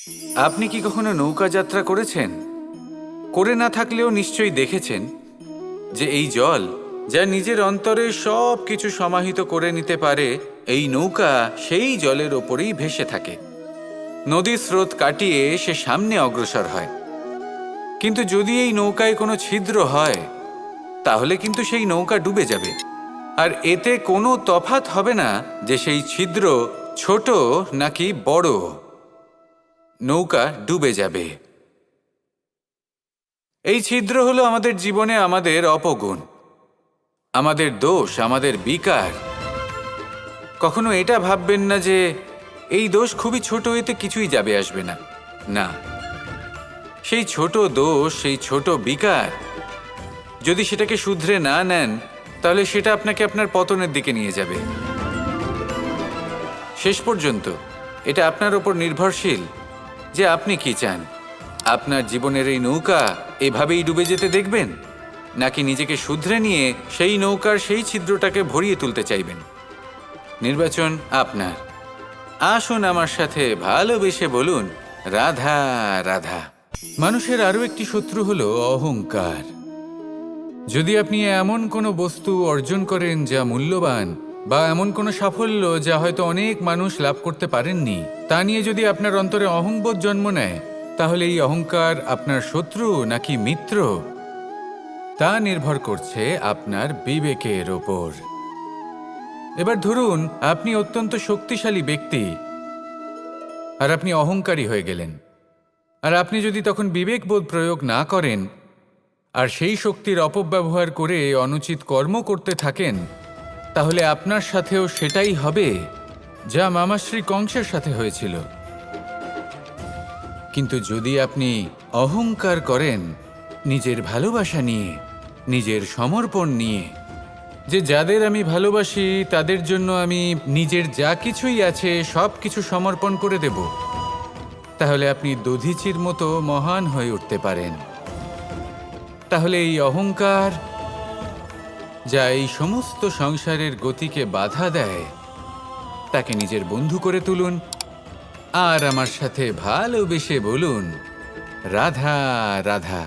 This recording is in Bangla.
আপনি কি কখনো নৌকা যাত্রা করেছেন? করে না থাকলেও নিশ্চয়ই দেখেছেন যে এই জল যা নিজের অন্তরে সব কিছু সমাহিত করে নিতে পারে, এই নৌকা সেই জলের ওপরেই ভেসে থাকে। নদীর স্রোত কাটিয়ে সে সামনে অগ্রসর হয়। কিন্তু যদি এই নৌকায় কোনো ছিদ্র হয়, তাহলে কিন্তু সেই নৌকা ডুবে যাবে। আর এতে কোনো তফাৎ হবে না যে সেই ছিদ্র ছোট নাকি বড়, নৌকা ডুবে যাবে। এই ছিদ্র হলো আমাদের জীবনে আমাদের অপগুণ, আমাদের দোষ, আমাদের বিকার। কখনো এটা ভাববেন না যে এই দোষ খুবই ছোট, এতে কিছুই যাবে আসবে না। না, সেই ছোট দোষ, সেই ছোট বিকার যদি সেটাকে শুধরে না নেন, তাহলে সেটা আপনাকে আপনার পতনের দিকে নিয়ে যাবে। শেষ পর্যন্ত এটা আপনার ওপর নির্ভরশীল যে আপনি কি চান। আপনার জীবনের এই নৌকা এভাবেই ডুবে যেতে দেখবেন, নাকি নিজেকে শুধরে নিয়ে সেই নৌকার সেই ছিদ্রটাকে ভরিয়ে তুলতে চাইবেন? নির্বাচন আপনার। আসুন আমার সাথে ভালোবেসে বলুন, রাধা রাধা। মানুষের আরও একটি শত্রু হলো অহংকার। যদি আপনি এমন কোনো বস্তু অর্জন করেন যা মূল্যবান, বা এমন কোনো সাফল্য যা হয়তো অনেক মানুষ লাভ করতে পারেননি, তা নিয়ে যদি আপনার অন্তরে অহংবোধ জন্ম নেয়, তাহলে এই অহংকার আপনার শত্রু নাকি মিত্র, তা নির্ভর করছে আপনার বিবেকের ওপর। এবার ধরুন আপনি অত্যন্ত শক্তিশালী ব্যক্তি আর আপনি অহংকারী হয়ে গেলেন। আর আপনি যদি তখন বিবেকবোধ প্রয়োগ না করেন আর সেই শক্তির অপব্যবহার করে অনুচিত কর্ম করতে থাকেন, তাহলে আপনার সাথেও সেটাই হবে যা মামাশ্রী কংসের সাথে হয়েছিল। কিন্তু যদি আপনি অহংকার করেন নিজের ভালোবাসা নিয়ে, নিজের সমর্পণ নিয়ে, যে যাদের আমি ভালোবাসি তাদের জন্য আমি নিজের যা কিছুই আছে সব কিছু সমর্পণ করে দেব, তাহলে আপনি দধিচির মতো মহান হয়ে উঠতে পারেন। তাহলে এই অহংকার, যা এই সমস্ত সংসারের গতিকে বাধা দেয়, তাকে নিজের বন্ধু করে তুলুন আর আমার সাথে ভালোবেসে বলুন, রাধা রাধা।